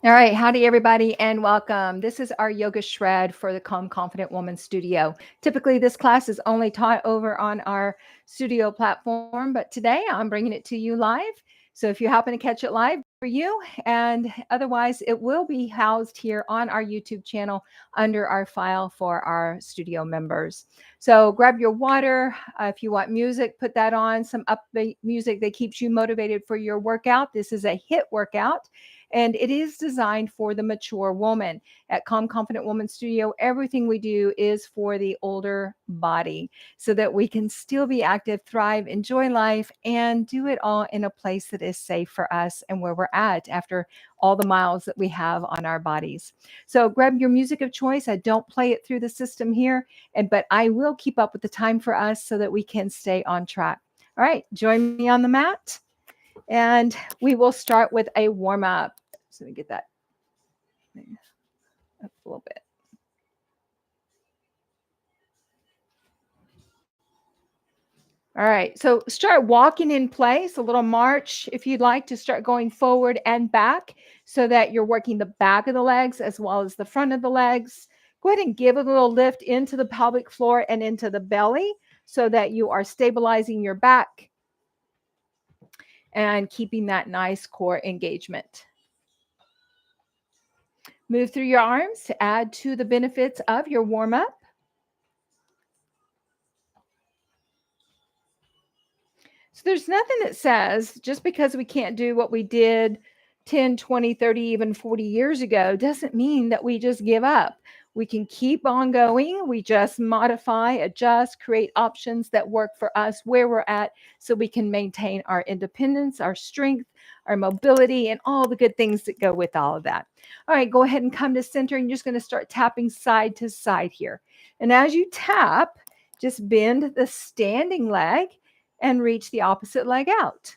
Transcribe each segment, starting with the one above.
All right, howdy everybody and welcome. This is our yoga shred for the Calm Confident Woman Studio. Typically this class is only taught over on our studio platform, but today I'm bringing it to you live. So if you happen to catch it live, for you, and otherwise it will be housed here on our YouTube channel under our file for our studio members. So grab your water. If you want music, put that on, some upbeat music that keeps you motivated for your workout. This is a HIIT workout. And it is designed for the mature woman. At Calm Confident Woman Studio, everything we do is for the older body so that we can still be active, thrive, enjoy life, and do it all in a place that is safe for us and where we're at after all the miles that we have on our bodies. So grab your music of choice. I don't play it through the system here, but I will keep up with the time for us so that we can stay on track. All right, join me on the mat. And we will start with a warm up. So let me get that up a little bit. All right, so start walking in place, a little march if you'd like to start going forward and back so that you're working the back of the legs as well as the front of the legs. Go ahead and give a little lift into the pelvic floor and into the belly so that you are stabilizing your back and keeping that nice core engagement. Move through your arms to add to the benefits of your warm up. So there's nothing that says just because we can't do what we did 10, 20, 30, even 40 years ago doesn't mean that we just give up. We can keep on going. We just modify, adjust, create options that work for us where we're at so we can maintain our independence, our strength, our mobility, and all the good things that go with all of that. All right, go ahead and come to center and you're just going to start tapping side to side here. And as you tap, just bend the standing leg and reach the opposite leg out.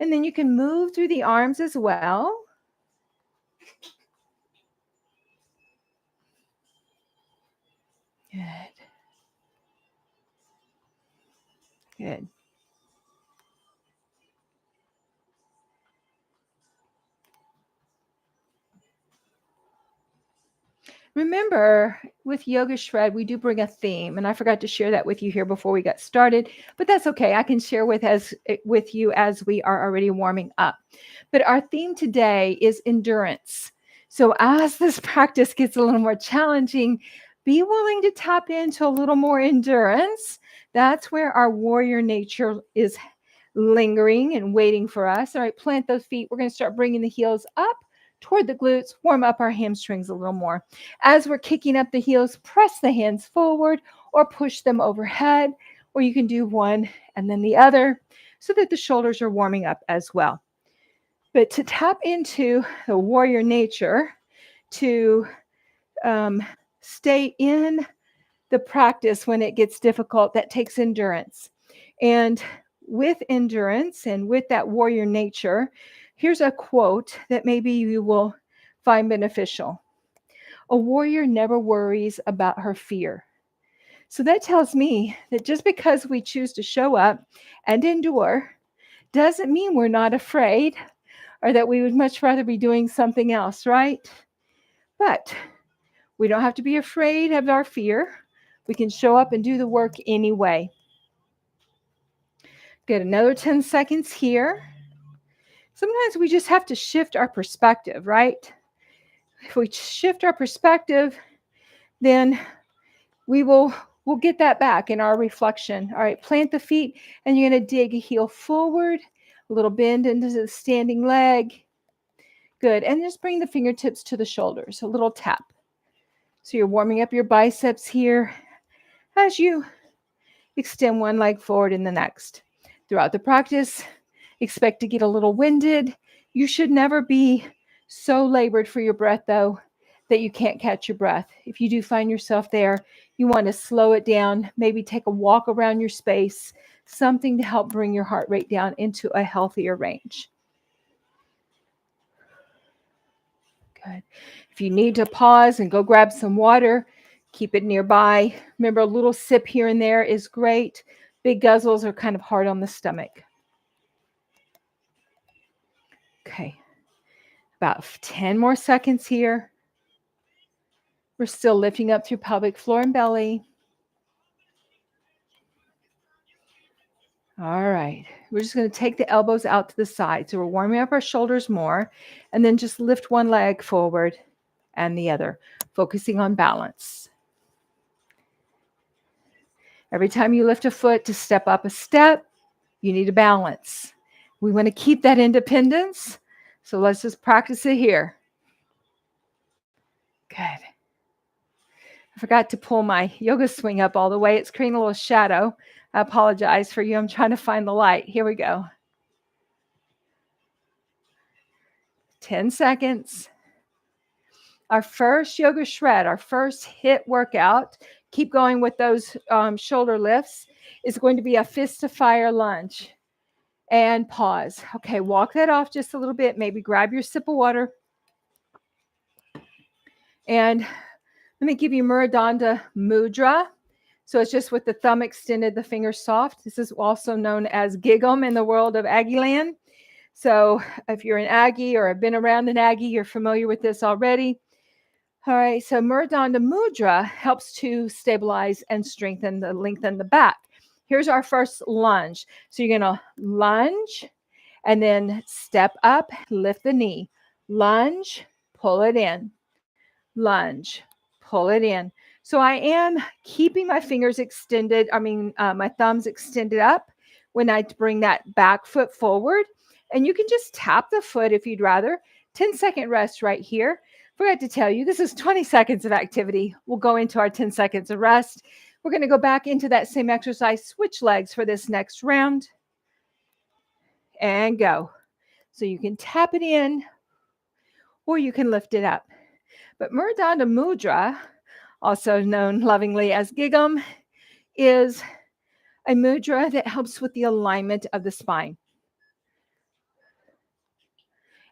And then you can move through the arms as well. Good. Good. Remember, with Yoga Shred, we do bring a theme, and I forgot to share that with you here before we got started, but that's okay. I can share with you as we are already warming up. But our theme today is endurance. So as this practice gets a little more challenging, be willing to tap into a little more endurance. That's where our warrior nature is lingering and waiting for us. All right, plant those feet. We're going to start bringing the heels up toward the glutes, warm up our hamstrings a little more. As we're kicking up the heels, press the hands forward or push them overhead, or you can do one and then the other so that the shoulders are warming up as well. But to tap into the warrior nature, to stay in the practice when it gets difficult, that takes endurance. And with endurance and with that warrior nature, here's a quote that maybe you will find beneficial. A warrior never worries about her fear. So that tells me that just because we choose to show up and endure doesn't mean we're not afraid or that we would much rather be doing something else, right? But we don't have to be afraid of our fear. We can show up and do the work anyway. Get another 10 seconds here. Sometimes we just have to shift our perspective, right? If we shift our perspective, then we'll get that back in our reflection. All right, plant the feet and you're going to dig a heel forward, a little bend into the standing leg. Good. And just bring the fingertips to the shoulders, a little tap. So you're warming up your biceps here as you extend one leg forward in the next. Throughout the practice, expect to get a little winded. You should never be so labored for your breath, though, that you can't catch your breath. If you do find yourself there, you want to slow it down, maybe take a walk around your space, something to help bring your heart rate down into a healthier range. Good. If you need to pause and go grab some water, keep it nearby. Remember, a little sip here and there is great. Big guzzles are kind of hard on the stomach. Okay. About 10 more seconds here. We're still lifting up through pelvic floor and belly. All right. We're just going to take the elbows out to the side. So we're warming up our shoulders more, and then just lift one leg forward and the other, focusing on balance. Every time you lift a foot to step up a step, you need a balance. We want to keep that independence. So let's just practice it here. Good. I forgot to pull my yoga swing up all the way. It's creating a little shadow. I apologize for you. I'm trying to find the light. Here we go. 10 seconds. Our first yoga shred, our first HIIT workout, keep going with those shoulder lifts, is going to be a fist to fire lunge. And pause. Okay, walk that off just a little bit. Maybe grab your sip of water. And let me give you Merudanda Mudra. So it's just with the thumb extended, the fingers soft. This is also known as Gig'em in the world of Aggie land. So if you're an Aggie or have been around an Aggie, you're familiar with this already. All right, so Merudanda Mudra helps to stabilize and lengthen the back. Here's our first lunge. So you're going to lunge and then step up, lift the knee. Lunge, pull it in. Lunge, pull it in. So I am keeping my fingers extended, my thumbs extended up when I bring that back foot forward. And you can just tap the foot if you'd rather. 10-second rest right here. Forgot to tell you, this is 20 seconds of activity. We'll go into our 10 seconds of rest. We're going to go back into that same exercise, switch legs for this next round. And go. So you can tap it in or you can lift it up. But Merudanda Mudra, also known lovingly as Gig'em, is a mudra that helps with the alignment of the spine.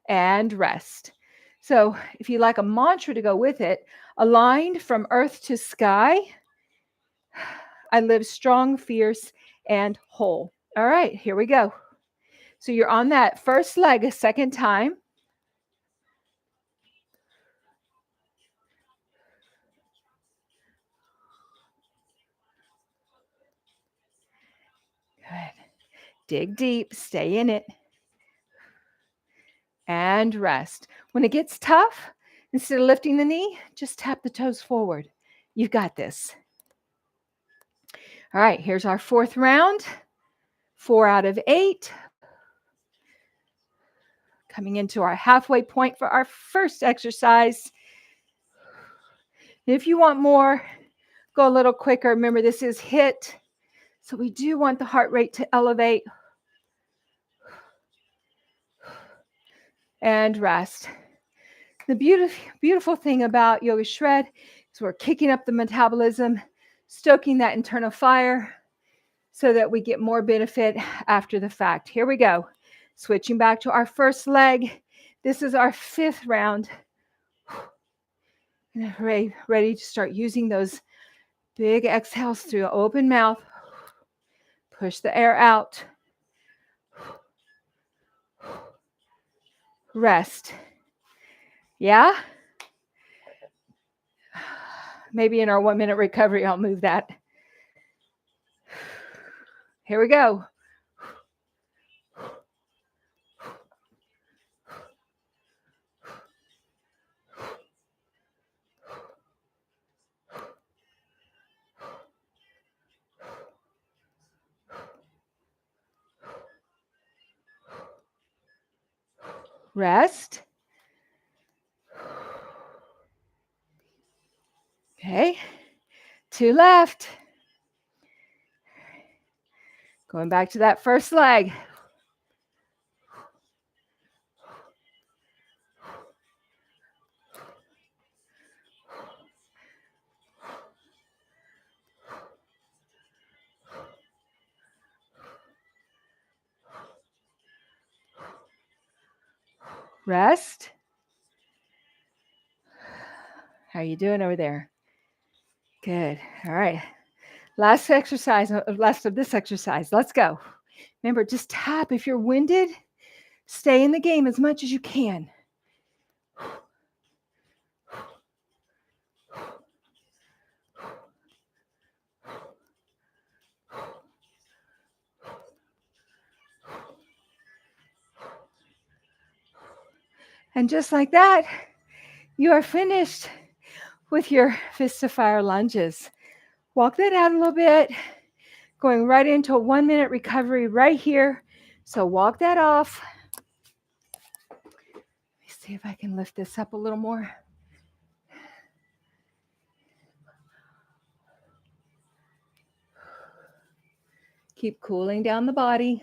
And rest. So if you like a mantra to go with it, aligned from earth to sky, I live strong, fierce, and whole. All right, here we go. So you're on that first leg a second time. Good. Dig deep, stay in it. And rest. When it gets tough, instead of lifting the knee, just tap the toes forward. You've got this. All right, here's our fourth round. 4 out of 8. Coming into our halfway point for our first exercise. If you want more, go a little quicker. Remember, this is HIIT. So we do want the heart rate to elevate. And rest. The beautiful thing about Yoga Shred is we're kicking up the metabolism, stoking that internal fire so that we get more benefit after the fact. Here we go. Switching back to our first leg. This is our 5th round. Ready to start using those big exhales through open mouth. Push the air out. Rest. Yeah? Maybe in our 1-minute recovery, I'll move that. Here we go. Rest. Okay. 2 left. Going back to that first leg. Rest. How are you doing over there? Good. All right. Last of this exercise. Let's go. Remember, just tap. If you're winded, stay in the game as much as you can. And just like that, you are finished with your fist of fire lunges. Walk that out a little bit, going right into a 1-minute recovery right here. So walk that off. Let me see if I can lift this up a little more. Keep cooling down the body.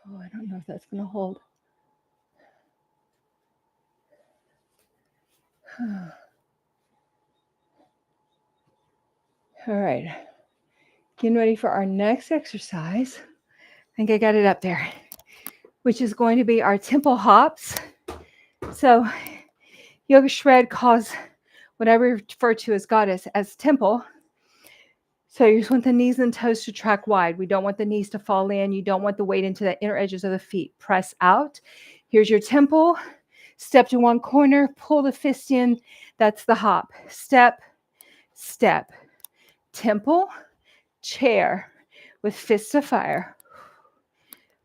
Oh, I don't know if that's going to hold. All right. Getting ready for our next exercise. I think I got it up there, which is going to be our temple hops. So Yoga Shred calls what I refer to as goddess as temple. So you just want the knees and toes to track wide. We don't want the knees to fall in. You don't want the weight into the inner edges of the feet. Press out. Here's your temple. Step to one corner. Pull the fist in. That's the hop. Step, step. Temple, chair with fists of fire.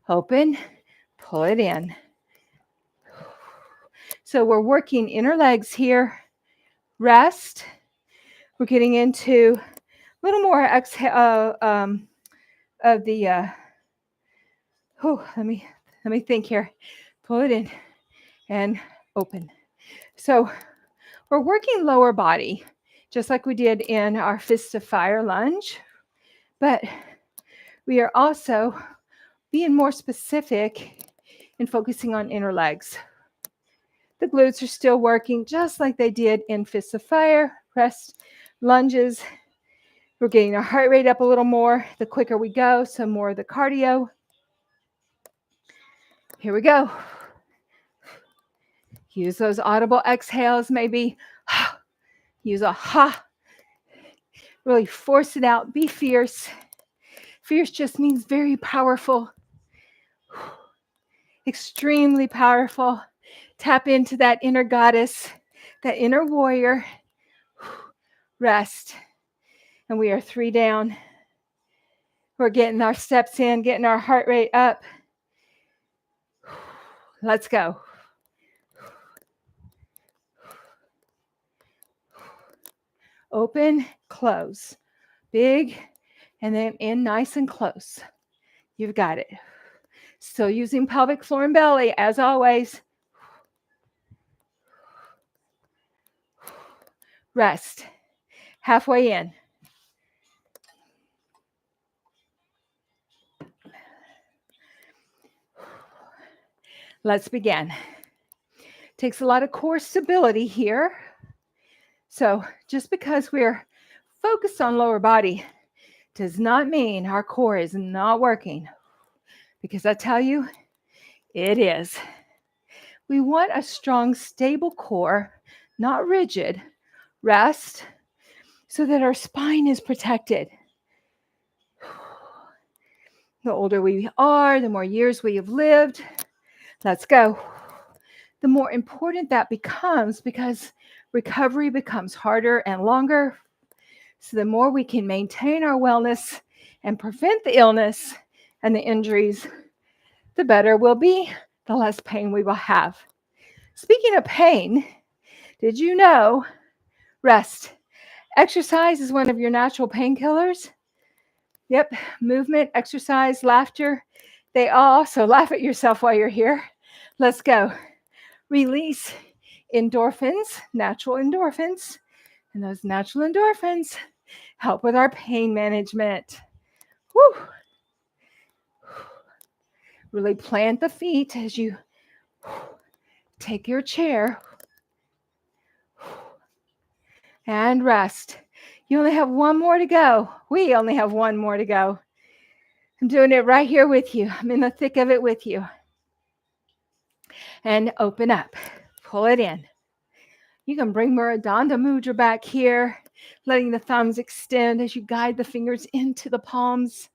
Open, pull it in. So we're working inner legs here. Rest. We're getting into a little more exhale of the. Let me think here. Pull it in and open. So we're working lower body, just like we did in our fist of fire lunge, but we are also being more specific and focusing on inner legs. The glutes are still working just like they did in fists of fire, rest, lunges. We're getting our heart rate up a little more the quicker we go, so more of the cardio. Here we go. Use those audible exhales, maybe use a ha. Really force it out. Be fierce. Fierce just means very powerful. Extremely powerful. Tap into that inner goddess, that inner warrior. Rest. And we are 3 down. We're getting our steps in, getting our heart rate up. Let's go. Open, close. Big, and then in nice and close. You've got it. Still using pelvic floor and belly, as always. Rest. Halfway in. Let's begin. Takes a lot of core stability here. So just because we're focused on lower body does not mean our core is not working. Because I tell you, it is. We want a strong, stable core, not rigid. Rest so that our spine is protected. The older we are, the more years we have lived. Let's go. The more important that becomes because recovery becomes harder and longer. So the more we can maintain our wellness and prevent the illness and the injuries, the better we'll be, the less pain we will have. Speaking of pain, did you know rest? Exercise is one of your natural painkillers. Yep, movement, exercise, laughter. They also laugh at yourself while you're here. Let's go. Release endorphins, natural endorphins. And those natural endorphins help with our pain management. Woo. Really plant the feet as you take your chair and rest. You only have one more to go. We only have one more to go. I'm doing it right here with you. I'm in the thick of it with you. And open up. Pull it in. You can bring Merudanda Mudra back here, letting the thumbs extend as you guide the fingers into the palms.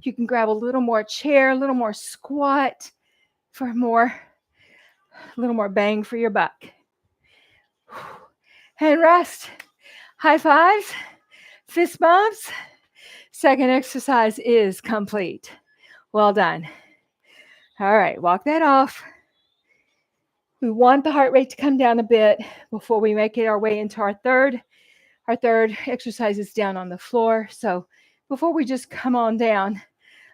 You can grab a little more chair, a little more squat for a little more bang for your buck. and rest. High fives, fist bumps. Second exercise is complete. Well done. All right, walk that off. We want the heart rate to come down a bit before we make it our way into our third. Our third exercise is down on the floor. So before we just come on down,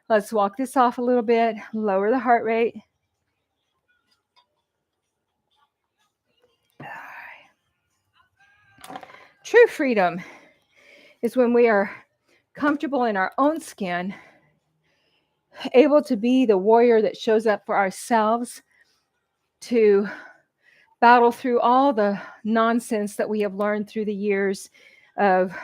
let's walk this off a little bit, lower the heart rate. True freedom is when we are comfortable in our own skin, able to be the warrior that shows up for ourselves, to battle through all the nonsense that we have learned through the years of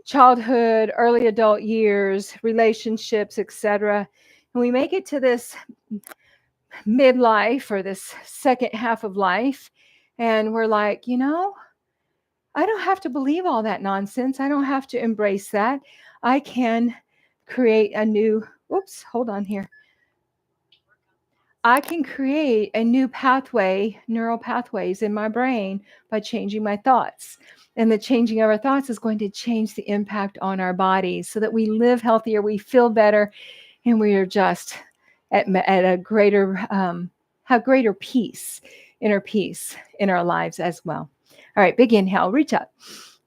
childhood, early adult years, relationships, etc. And we make it to this midlife or this second half of life, and we're like, I don't have to believe all that nonsense. I don't have to embrace that. I can create a new, hold on here. I can create a new pathway, neural pathways in my brain by changing my thoughts. And the changing of our thoughts is going to change the impact on our bodies so that we live healthier, we feel better, and we are just at a greater, have greater peace, inner peace in our lives as well. All right, big inhale, reach up.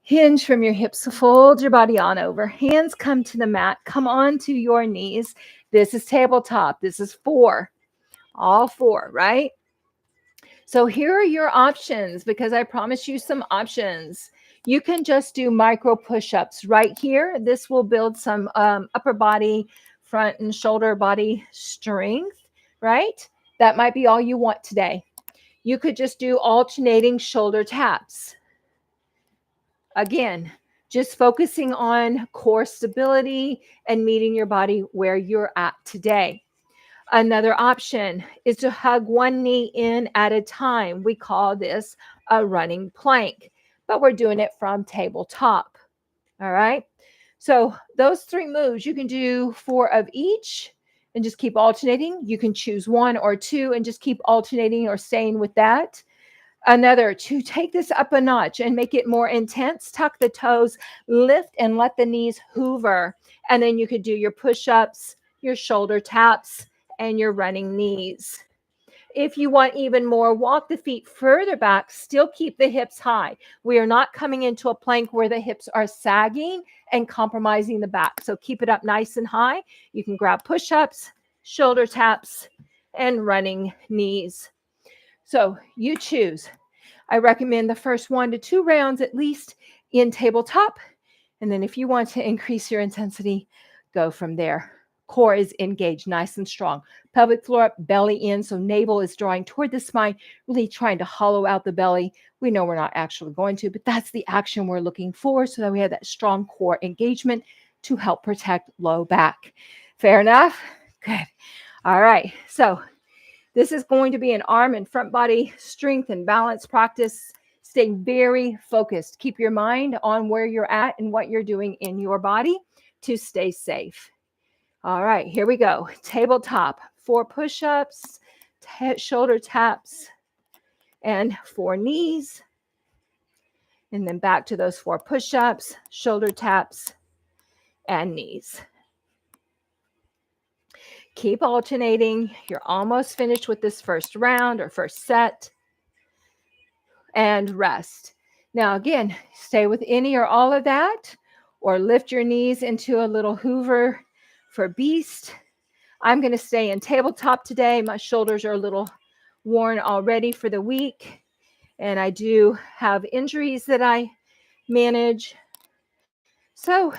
Hinge from your hips, fold your body on over. Hands come to the mat, come onto your knees. This is tabletop. This is 4. All 4, right? So here are your options, because I promise you some options. You can just do micro push-ups right here. This will build some upper body, front and shoulder body strength, right? That might be all you want today. You could just do alternating shoulder taps. Again, just focusing on core stability and meeting your body where you're at today. Another option is to hug one knee in at a time. We call this a running plank, but we're doing it from tabletop. All right. So those 3 moves, you can do 4 of each and just keep alternating. You can choose 1 or 2 and just keep alternating or staying with that. Another, to take this up a notch and make it more intense, tuck the toes, lift and let the knees hoover. And then you could do your push-ups, your shoulder taps, and your running knees. If you want even more, walk the feet further back, still keep the hips high. We are not coming into a plank where the hips are sagging and compromising the back. So keep it up nice and high. You can grab push-ups, shoulder taps, and running knees. So you choose. I recommend the first 1 to 2 rounds at least in tabletop. And then if you want to increase your intensity, go from there. Core is engaged, nice and strong. Pelvic floor up, belly in. So navel is drawing toward the spine, really trying to hollow out the belly. We know we're not actually going to, but that's the action we're looking for so that we have that strong core engagement to help protect low back. Fair enough? Good. All right. So this is going to be an arm and front body strength and balance practice. Stay very focused. Keep your mind on where you're at and what you're doing in your body to stay safe. All right, here we go. Tabletop, 4 push-ups, shoulder taps, and 4 knees. And then back to those 4 push-ups, shoulder taps, and knees. Keep alternating. You're almost finished with this first round or first set. And rest. Now, again, stay with any or all of that, or lift your knees into a little hoover for beast. I'm going to stay in tabletop today. My shoulders are a little worn already for the week, and I do have injuries that I manage. So,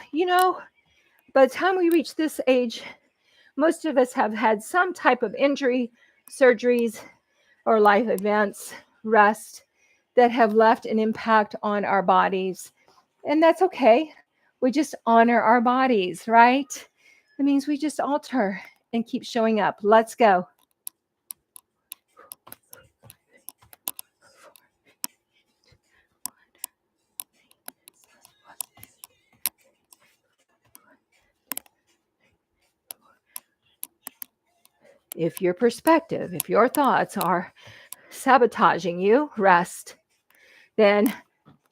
by the time we reach this age, most of us have had some type of injury, surgeries, or life events, rest, that have left an impact on our bodies. And that's okay. We just honor our bodies, right? That means we just alter and keep showing up. Let's go. If your perspective, if your thoughts are sabotaging you, rest. Then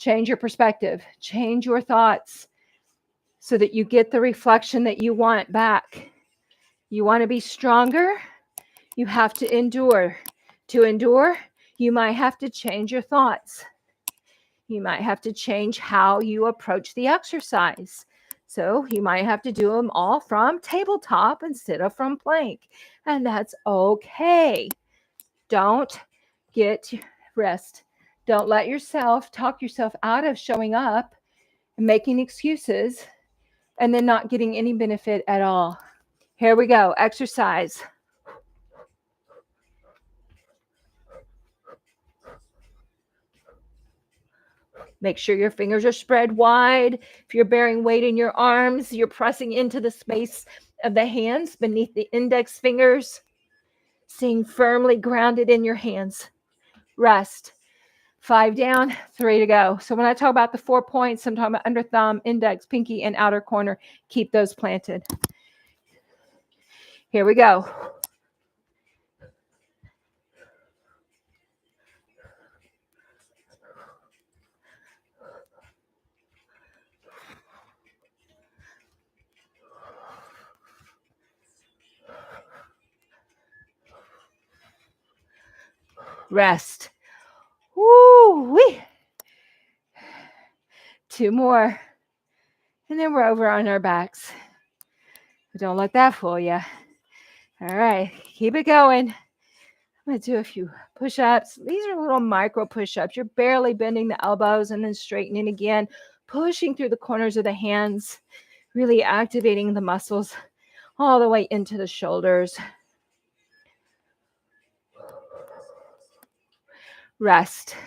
Change your perspective, change your thoughts so that you get the reflection that you want back. You want to be stronger, you have to endure. To endure, you might have to change your thoughts. You might have to change how you approach the exercise. So you might have to do them all from tabletop instead of from plank. And that's okay. Don't get rest. Don't let yourself talk yourself out of showing up and making excuses and then not getting any benefit at all. Here we go. Exercise. Make sure your fingers are spread wide. If you're bearing weight in your arms, you're pressing into the space of the hands beneath the index fingers, staying firmly grounded in your hands. Rest. 5 down, 3 to go. So when I talk about the 4 points, I'm talking about under thumb, index, pinky, and outer corner. Keep those planted. Here we go. Rest. Woo-wee. 2 more. And then we're over on our backs. But don't let that fool you. All right, keep it going. I'm going to do a few push-ups. These are little micro push-ups. You're barely bending the elbows and then straightening again, pushing through the corners of the hands, really activating the muscles all the way into the shoulders. Rest.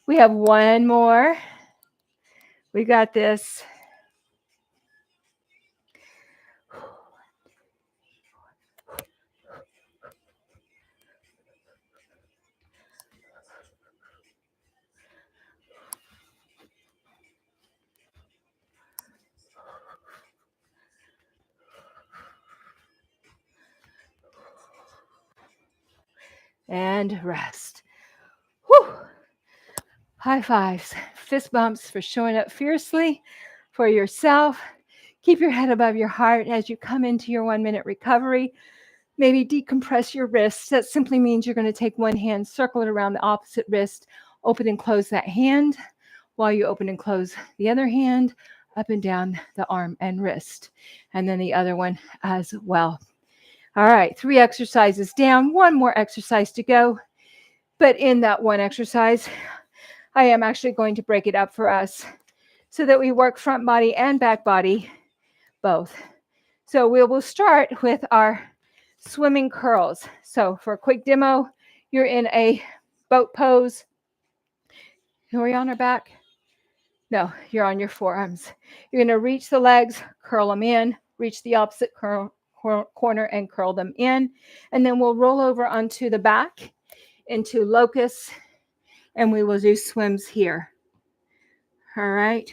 We have 1 more. We got this. And rest. Whew. High fives, fist bumps for showing up fiercely for yourself. Keep your head above your heart as you come into your 1-minute recovery. Maybe decompress your wrists. That simply means you're going to take one hand, circle it around the opposite wrist, open and close that hand while you open and close the other hand up and down the arm and wrist, and then the other one as well. All right, 3 exercises down, 1 more exercise to go. But in that one exercise, I am actually going to break it up for us so that we work front body and back body both. So we will start with our swimming curls. So for a quick demo, you're in a boat pose. Are we on our back? No, you're on your forearms. You're going to reach the legs, curl them in, reach the opposite corner and curl them in. And then we'll roll over onto the back into locust, and we will do swims here. All right.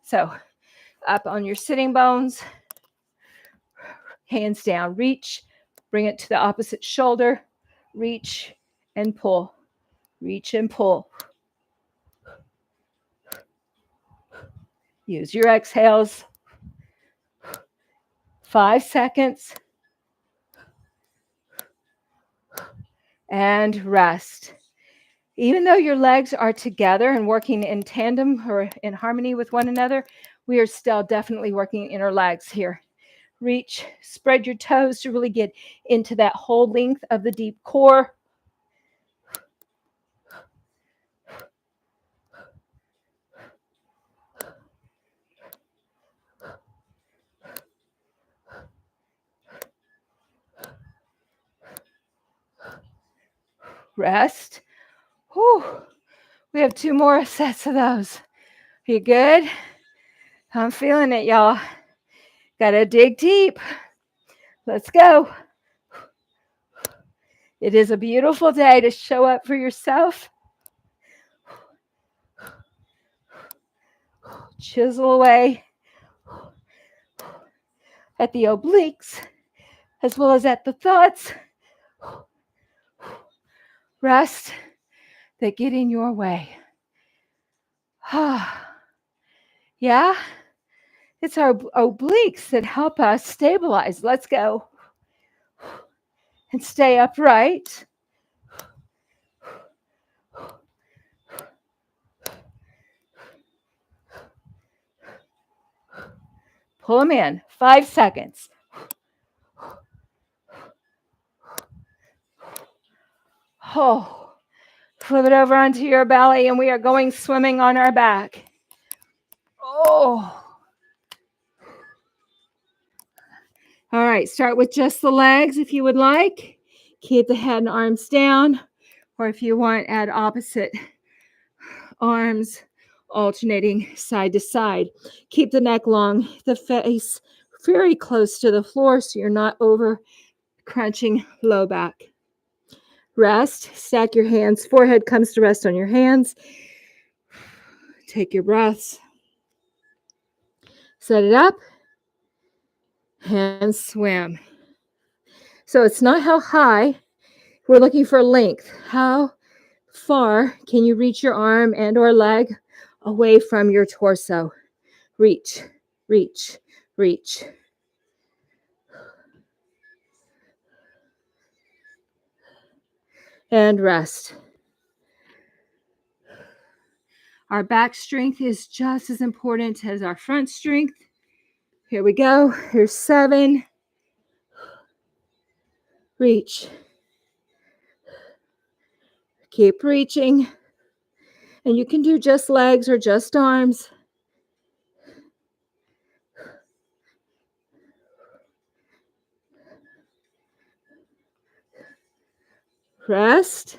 So up on your sitting bones, hands down, reach, bring it to the opposite shoulder, reach and pull, reach and pull. Use your exhales. 5 seconds. And rest. Even though your legs are together and working in tandem or in harmony with one another, we are still definitely working inner legs here. Reach, spread your toes to really get into that whole length of the deep core. Rest. Whew. We have 2 more sets of those. Are you good? I'm feeling it, y'all. Gotta dig deep. Let's go. It is a beautiful day to show up for yourself. Chisel away at the obliques as well as at the thoughts. Rest. that get in your way. Yeah, it's our obliques that help us stabilize. Let's go. And stay upright. Pull them in. 5 seconds. Oh, flip it over onto your belly, and we are going swimming on our back. Oh. All right, start with just the legs if you would like. Keep the head and arms down, or if you want, add opposite arms, alternating side to side. Keep the neck long, the face very close to the floor so you're not over crunching low back. Rest, stack your hands, forehead comes to rest on your hands. Take your breaths. Set it up and swim. So it's not how high, we're looking for length. How far can you reach your arm and or leg away from your torso? Reach, reach, reach. And rest. Our back strength is just as important as our front strength. Here we go. Here's 7. Reach. Keep reaching. And you can do just legs or just arms. Rest.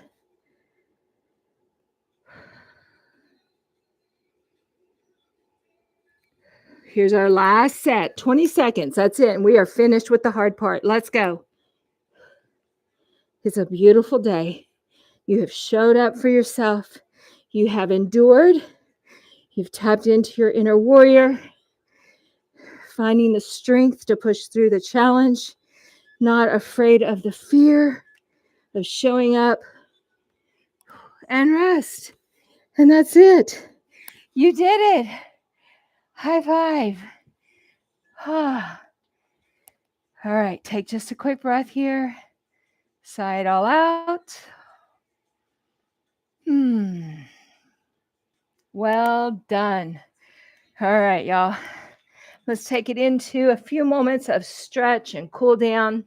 Here's our last set, 20 seconds. That's it. And we are finished with the hard part. Let's go. It's a beautiful day. You have showed up for yourself. You have endured. You've tapped into your inner warrior, finding the strength to push through the challenge, not afraid of the fear of showing up, and rest. And that's it. You did it. High five. All right, take just a quick breath here. Sigh it all out. Well done. All right, y'all. Let's take it into a few moments of stretch and cool down.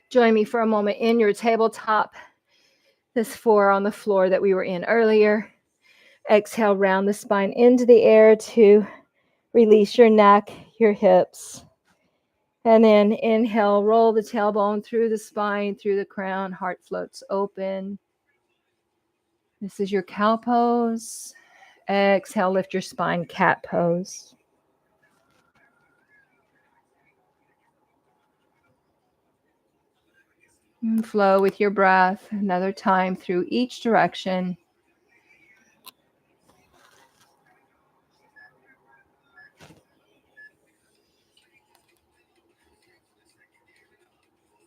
Join me for a moment in your tabletop. This 4 on the floor that we were in earlier. Exhale, round the spine into the air to release your neck, your hips. And then inhale, roll the tailbone through the spine, through the crown, heart floats open. This is your cow pose. Exhale, lift your spine, cat pose. And flow with your breath another time through each direction.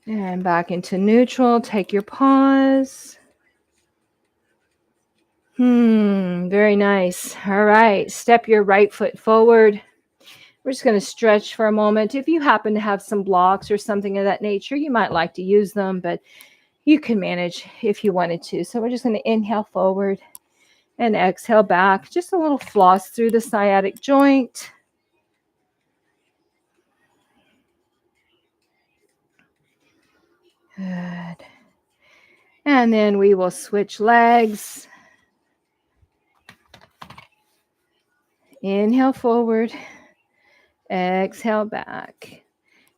And back into neutral. Take your pause. Very nice. All right. Step your right foot forward. We're just going to stretch for a moment. If you happen to have some blocks or something of that nature, you might like to use them, but you can manage if you wanted to. So we're just going to inhale forward and exhale back. Just a little floss through the sciatic joint. Good. And then we will switch legs. Inhale forward. Exhale back.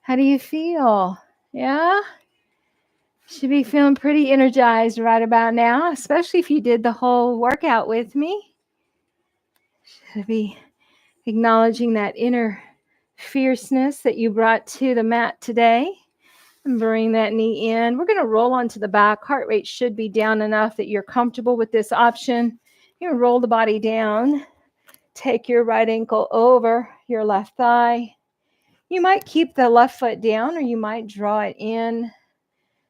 How do you feel? Yeah? Should be feeling pretty energized right about now, especially if you did the whole workout with me. Should be acknowledging that inner fierceness that you brought to the mat today. And bring that knee in. We're going to roll onto the back. Heart rate should be down enough that you're comfortable with this option. You're going to roll the body down. Take your right ankle over your left thigh. You might keep the left foot down or you might draw it in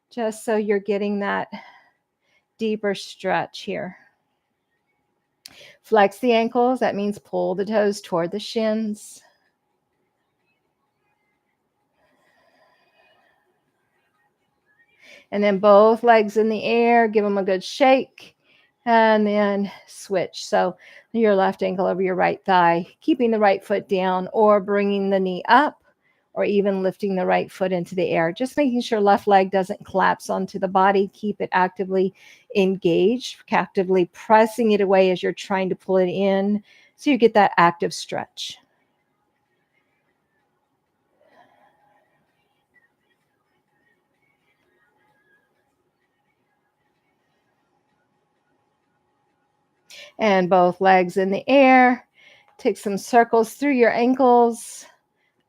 just so you're getting that deeper stretch here. Flex the ankles. That means pull the toes toward the shins. And then both legs in the air. Give them a good shake. And then switch. So your left ankle over your right thigh, keeping the right foot down or bringing the knee up, or even lifting the right foot into the air. Just making sure left leg doesn't collapse onto the body. Keep it actively engaged, actively pressing it away as you're trying to pull it in so you get that active stretch. And both legs in the air. Take some circles through your ankles.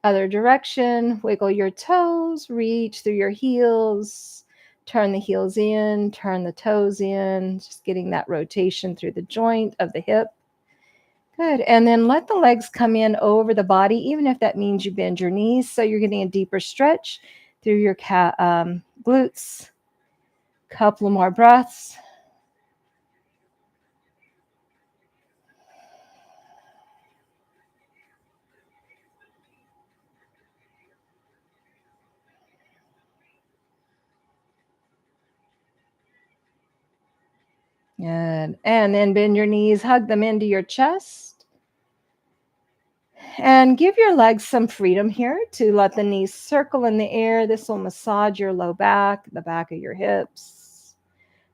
Other direction. Wiggle your toes. Reach through your heels. Turn the heels in. Turn the toes in. Just getting that rotation through the joint of the hip. Good. And then let the legs come in over the body, even if that means you bend your knees. So you're getting a deeper stretch through your glutes. Couple more breaths. Good. And then bend your knees, hug them into your chest. And give your legs some freedom here to let the knees circle in the air. This will massage your low back, the back of your hips.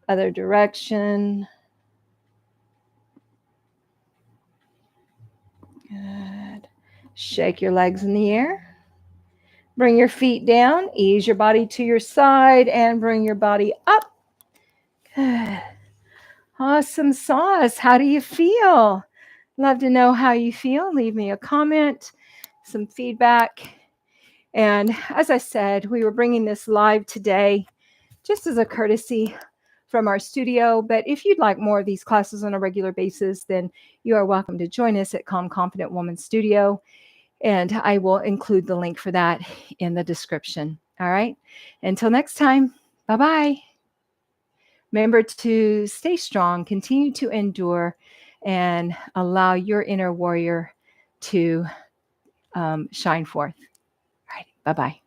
Other direction. Good. Shake your legs in the air. Bring your feet down. Ease your body to your side and bring your body up. Good. Awesome sauce. How do you feel? Love to know how you feel. Leave me a comment, some feedback. And as I said, we were bringing this live today just as a courtesy from our studio. But if you'd like more of these classes on a regular basis, then you are welcome to join us at Calm Confident Woman Studio. And I will include the link for that in the description. All right. Until next time, bye-bye. Remember to stay strong, continue to endure, and allow your inner warrior to shine forth. All right. Bye-bye.